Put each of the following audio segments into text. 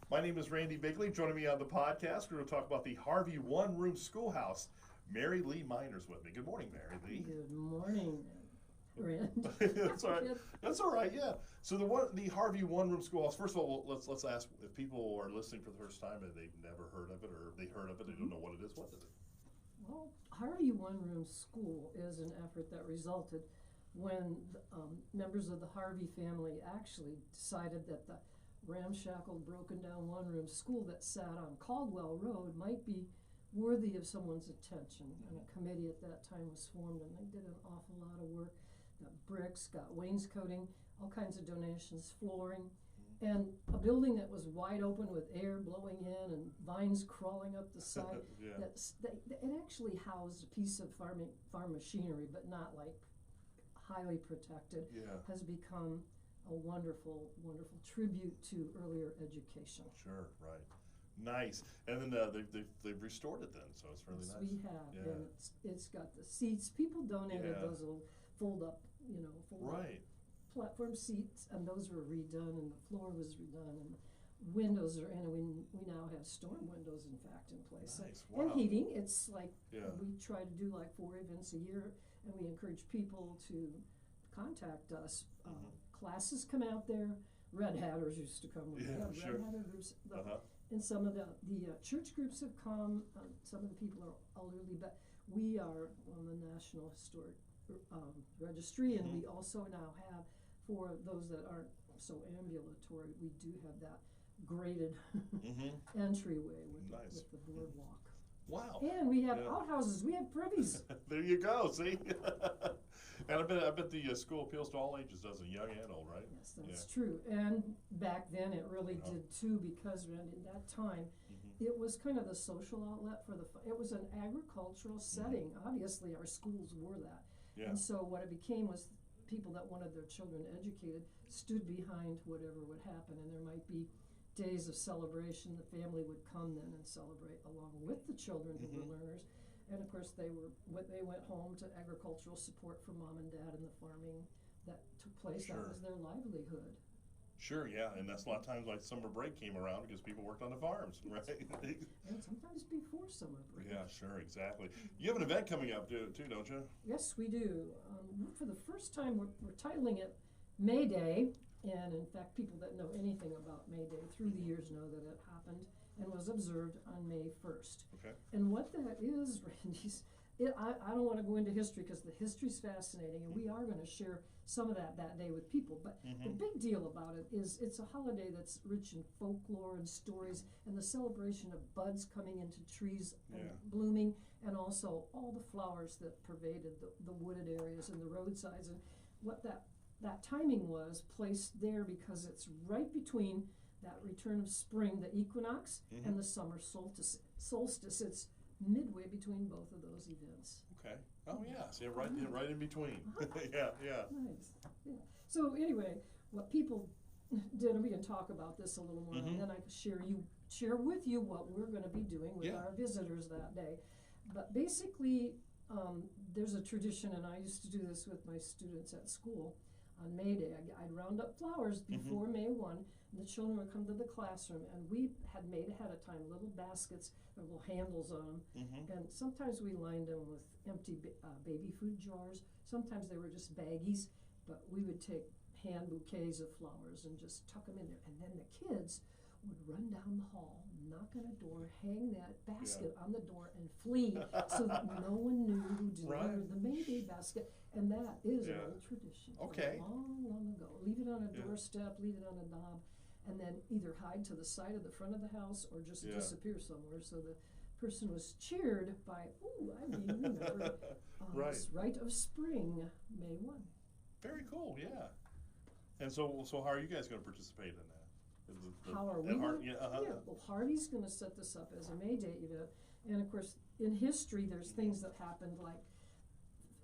My name is Randy Bigley. Joining me on the podcast, we're going to talk about the Harvey One-Room Schoolhouse. Mary Lee Miner's with me. Good morning, Mary Lee. Good morning, Randy. That's all right. That's all right. Yeah. So the Harvey One-Room Schoolhouse. First of all, let's ask if people are listening for the first time and they've never heard of it, or they heard of it, they don't know what it is. What is it? Well, Harvey One-Room School is an effort that resulted when members of the Harvey family actually decided that the ramshackle, broken down one-room school that sat on Caldwell Road might be worthy of someone's attention. And a committee at that time was formed, and they did an awful lot of work. Got bricks, got wainscoting, all kinds of donations, flooring, and a building that was wide open with air blowing in and vines crawling up the side. Yeah. It actually housed a piece of farm machinery, but not like highly protected. Yeah. Has become a wonderful, wonderful tribute to earlier education. Sure. Right. Nice. And then they've restored it then, so it's really Yes, nice. we have, Yeah. and it's got the seats. People donated Yeah. those little fold up Right. platform seats, and those were redone, and the floor was redone, and windows are in, and we now have storm windows, in fact, in place. Nice. And Wow. heating. It's like Yeah. we try to do like 4 events a year, and we encourage people to contact us. Classes come out there. Red Hatters used to come. Yeah, Red sure. Hatter groups. Uh-huh. And some of the church groups have come. Some of the people are elderly, but we are on the National Historic Registry, and we also now have, for those that aren't so ambulatory, we do have that graded entryway with, Nice. with the boardwalk. Wow. And we have Yeah. outhouses. We have privies. There you go. See, and I bet the school appeals to all ages, doesn't it? Young and old, right? Yes, that's true. And back then it really Yeah. did too, because in that time it was kind of the social outlet for it was an agricultural setting. Obviously our schools were that. Yeah. And so what it became was people that wanted their children educated stood behind whatever would happen, and there might be days of celebration. The family would come then and celebrate along with the children who were learners. And of course they went home to agricultural support from mom and dad, and the farming that took place. Sure. That was their livelihood. Sure, yeah, and that's a lot of times like summer break came around because people worked on the farms, right? And sometimes before summer break. Yeah, sure, exactly. You have an event coming up too, don't you? Yes, we do. For the first time, we're titling it May Day, and in fact, people that know anything about May Day through the years know that it happened and was observed on May 1st. Okay. And what that is, Randy's, I don't want to go into history because the history's fascinating, and we are going to share some of that day with people. But the big deal about it is it's a holiday that's rich in folklore and stories, and the celebration of buds coming into trees and blooming, and also all the flowers that pervaded the wooded areas and the roadsides. And what that timing was placed there because it's right between that return of spring, the equinox, and the summer solstice. It's midway between both of those events. Okay. Oh yeah, so right in between. Yeah. Nice. Yeah. So anyway, what people did, and we can talk about this a little more, and then I can share with you what we're going to be doing with our visitors that day. But basically, there's a tradition, and I used to do this with my students at school. On May Day, I'd round up flowers before May 1, and the children would come to the classroom, and we had made ahead of time little baskets with little handles on them, and sometimes we lined them with empty baby food jars. Sometimes they were just baggies, but we would take hand bouquets of flowers and just tuck them in there, and then the kids would run down the hall, knock on a door, hang that basket on the door, and flee so that no one knew who delivered the May Day basket. And that is an old tradition. Okay. Long, long ago. Leave it on a doorstep, leave it on a knob, and then either hide to the side of the front of the house or just disappear somewhere. So the person was cheered by, ooh, I remember this rite of spring, May 1. Very cool, yeah. And so how are you guys going to participate in that? How are we? Well, Harvey's going to set this up as a May Day event, and of course, in history, there's things that happened like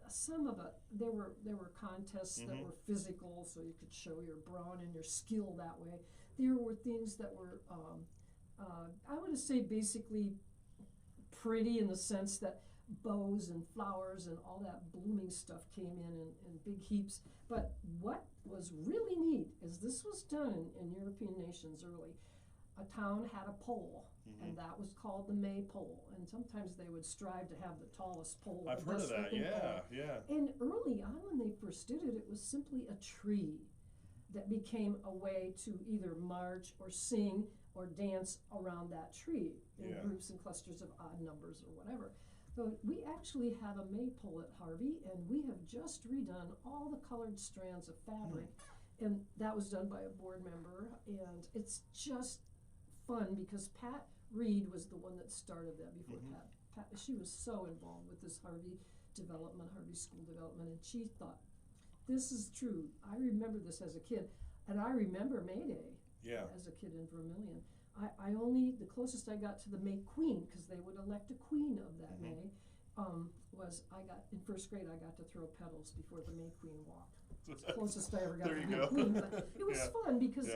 some of it. There were contests that were physical, so you could show your brawn and your skill that way. There were things that were, I would say, basically pretty in the sense that bows and flowers and all that blooming stuff came in big heaps. But what was really neat is this was done in European nations early. a town had a pole, and that was called the maypole. And sometimes they would strive to have the tallest pole. I've heard of that. Yeah, yeah. And early on, when they first did it, it was simply a tree that became a way to either march or sing or dance around that tree in groups and clusters of odd numbers or whatever. So we actually have a maypole at Harvey, and we have just redone all the colored strands of fabric. And that was done by a board member, and it's just fun because Pat Reed was the one that started that before Pat. She was so involved with this Harvey development, Harvey School development, and she thought, this is true. I remember this as a kid, and I remember May Day as a kid in Vermilion. I only, the closest I got to the May Queen, because they would elect a queen of that May, was in first grade I got to throw petals before the May Queen walked. It's the closest I ever got to May Queen, but it was fun because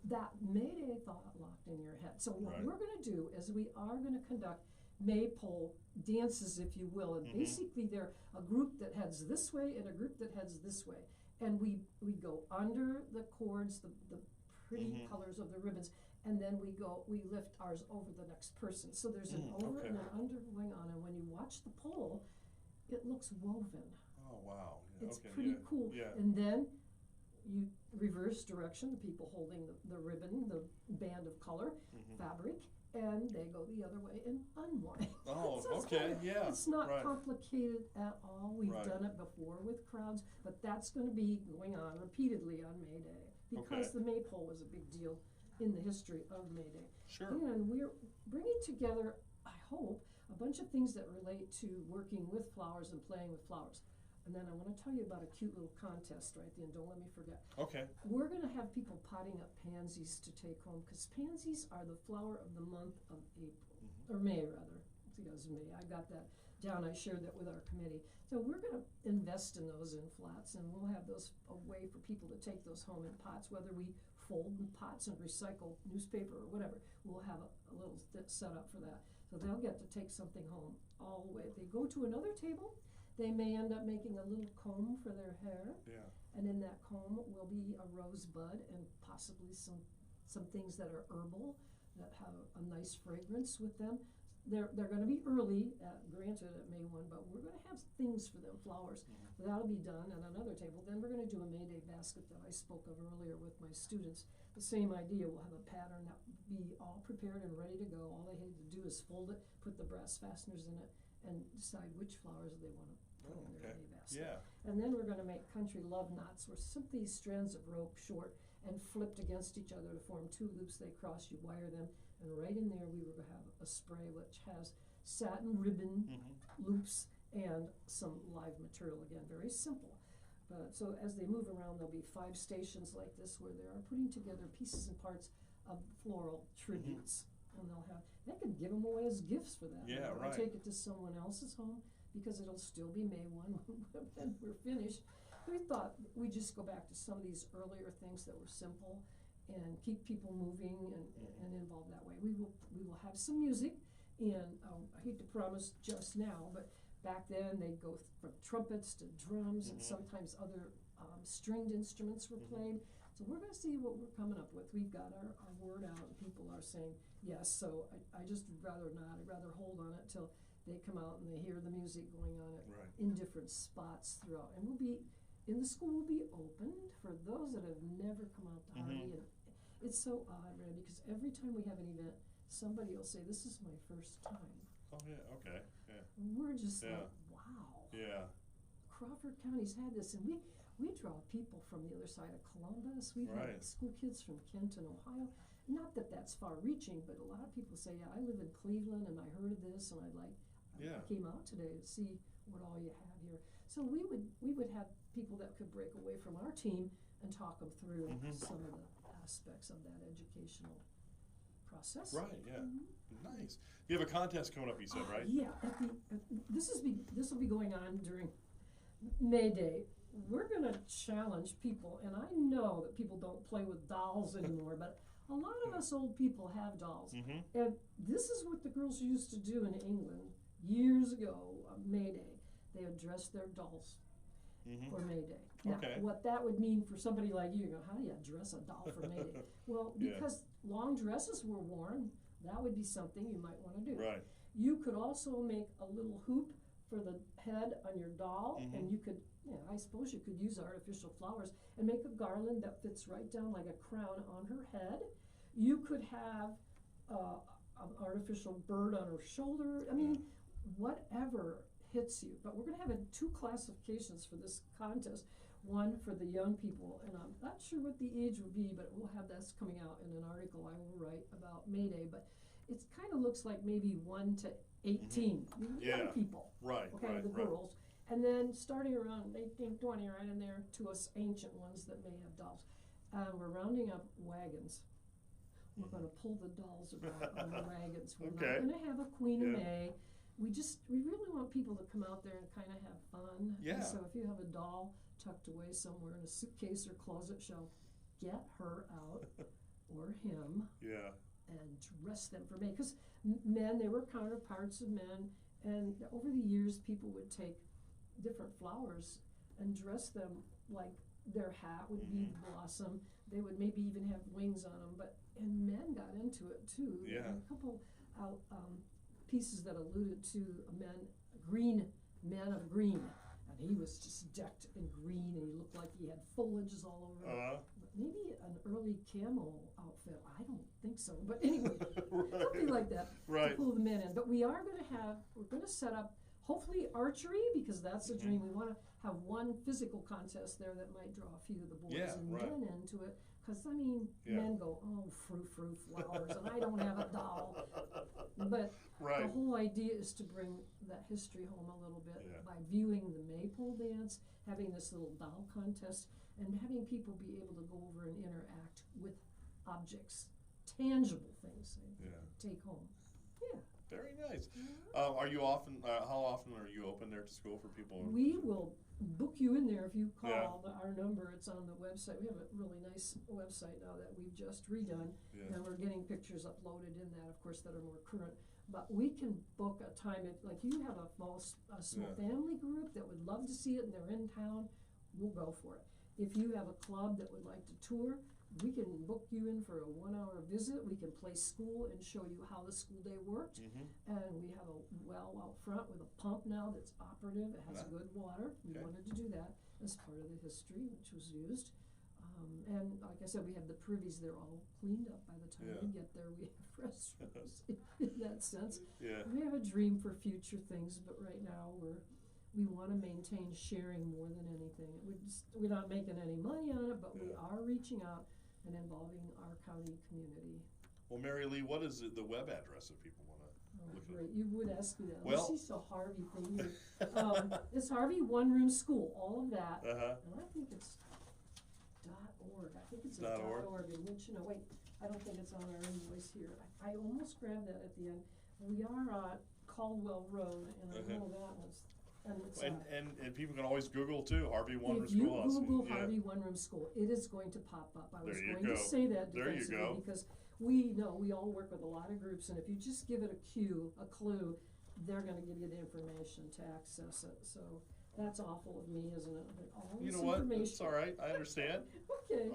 that May Day thought locked in your head. So what we're going to do is we are going to conduct maypole dances, if you will, and basically they're a group that heads this way and a group that heads this way, and we go under the cords, the pretty colors of the ribbons, and then we lift ours over the next person. So there's an over and an under going on, and when you watch the pole, it looks woven. Oh wow! It's pretty cool. Yeah. And then you reverse direction, the people holding the ribbon, the band of color, fabric, and they go the other way and unwind. Oh, so it's not complicated at all. We've done it before with crowds, but that's going to be going on repeatedly on May Day because the maypole was a big deal in the history of May Day. Sure. And we're bringing together, I hope, a bunch of things that relate to working with flowers and playing with flowers. And then I want to tell you about a cute little contest right then. Don't let me forget. Okay. We're going to have people potting up pansies to take home because pansies are the flower of the month of April, or May rather. I think it was May. I got that down. I shared that with our committee. So we're going to invest in those in flats, and we'll have those a way for people to take those home in pots, whether we fold in pots and recycle newspaper or whatever. We'll have a little set up for that. So they'll get to take something home all the way. If they go to another table, they may end up making a little comb for their hair. Yeah. And in that comb will be a rosebud and possibly some things that are herbal that have a nice fragrance with them. They're going to be early, granted at May 1, but we're going to have things for them, flowers. That'll be done at another table. Then we're going to do a May Day basket that I spoke of earlier with my students. The same idea. We'll have a pattern that will be all prepared and ready to go. All they had to do is fold it, put the brass fasteners in it, and decide which flowers they want to put in their May basket. Yeah. And then we're going to make country love knots, where simply strands of rope, short and flipped against each other to form two loops. They cross, you wire them, and right in there we were going to have a spray which has satin ribbon loops and some live material. Again, very simple. So as they move around, there'll be 5 stations like this where they are putting together pieces and parts of floral tributes. And they can give them away as gifts for that. Yeah, right. Take it to someone else's home because it'll still be May 1 when we're finished. We thought we'd just go back to some of these earlier things that were simple and keep people moving and involved that way. We will have some music, and I hate to promise just now, but back then they'd go from trumpets to drums, and sometimes other stringed instruments were played. So we're going to see what we're coming up with. We've got our word out, and people are saying yes. So I just rather not. I'd rather hold on it till they come out and they hear the music going on in different spots throughout. And the school will be opened for those that have never come out to Harvey. And it's so odd, Randy, because every time we have an event, somebody will say, "This is my first time." Oh yeah, okay, yeah. We're just like, wow. Yeah. Crawford County's had this, and we draw people from the other side of Columbus. We've had school kids from Kent and Ohio. Not that that's far-reaching, but a lot of people say, "Yeah, I live in Cleveland, and I heard of this, and I came out today to see what all you have here." So we would have people that could break away from our team and talk them through some of the aspects of that educational process. Right. Yeah. Nice. You have a contest coming up, you said, right? Yeah. This will be going on during May Day. We're going to challenge people, and I know that people don't play with dolls anymore, but a lot of us old people have dolls. And this is what the girls used to do in England years ago on May Day. They would dress their dolls. for May Day. Now, Okay. what that would mean for somebody like you go, how do you dress a doll for May Day? Well, because long dresses were worn, that would be something you might want to do. Right. You could also make a little hoop for the head on your doll, and you could, I suppose you could use artificial flowers and make a garland that fits right down like a crown on her head. You could have an artificial bird on her shoulder. I mean, whatever hits you. But we're going to have two classifications for this contest. One for the young people, and I'm not sure what the age will be, but we'll have that's coming out in an article I will write about May Day. But it kind of looks like maybe 1 to 18 young people. Right. Okay, right, the right. girls. And then starting around 18, 20, right in there, to us ancient ones that may have dolls. We're rounding up wagons. We're going to pull the dolls around on the wagons. We're not going to have a Queen of May. We really want people to come out there and kind of have fun. Yeah. And so if you have a doll tucked away somewhere in a suitcase or closet shelf, get her out or him. Yeah. And dress them for May. Because men, they were counterparts of men. And over the years, people would take different flowers and dress them like their hat would be blossom. They would maybe even have wings on them. And men got into it too. Yeah. And a couple pieces that alluded to men of green. And he was just decked in green, and he looked like he had foliages all over him. Maybe an early camo outfit. I don't think so. But anyway, something like that to pull the men in. But we're going to set up, hopefully, archery, because that's a dream. We want to have one physical contest there that might draw a few of the boys and men into it. Because, men go, oh, frou-frou flowers, and I don't have a doll. But the whole idea is to bring that history home a little bit by viewing the maypole dance, having this little doll contest, and having people be able to go over and interact with objects, tangible things they take home. Yeah. Very nice. Are you often? How often are you open there to school for people? We will book you in there if you call our number. It's on the website. We have a really nice website now that we've just redone, and we're getting pictures uploaded in that, of course, that are more current. But we can book a time if, like, you have a small family group that would love to see it and they're in town, we'll go for it. If you have a club that would like to tour, we can book you in for a 1-hour visit. We can play school and show you how the school day worked. And we have a well out front with a pump now that's operative. It has good water. We wanted to do that as part of the history, which was used. And like I said, we have the privies. They're all cleaned up by the time we get there. We have restrooms in that sense. We have a dream for future things, but right now we want to maintain sharing more than anything. We're not making any money on it, but we are reaching out and involving our county community. Well, Mary Lee, what is the web address if people want to look at it? You would ask me that. Well, this is a Harvey thing here. It's Harvey One-Room School, all of that. And I think it's .org. I think it's a .org. Which, wait, I don't think it's on our invoice here. I almost grabbed that at the end. We are on Caldwell Road, and I know that was. And people can always Google too, Harvey One-Room If Schoolhouse. you Google Harvey One-Room School, it is going to pop up. I was going to say that defensively because we know we all work with a lot of groups, and if you just give it a clue, they're going to give you the information to access it. So that's awful of me, isn't it? All you this know what? information. It's all right. I understand. Okay.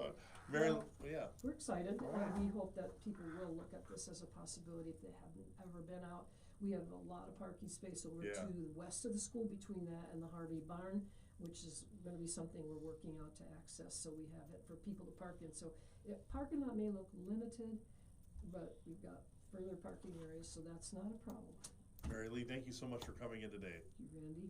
Mary, we're excited. We hope that people will look at this as a possibility if they haven't ever been out. We have a lot of parking space over to the west of the school between that and the Harvey Barn, which is going to be something we're working out to access, so we have it for people to park in. So parking lot may look limited, but we've got further parking areas, so that's not a problem. Mary Lee, thank you so much for coming in today. Thank you, Randy.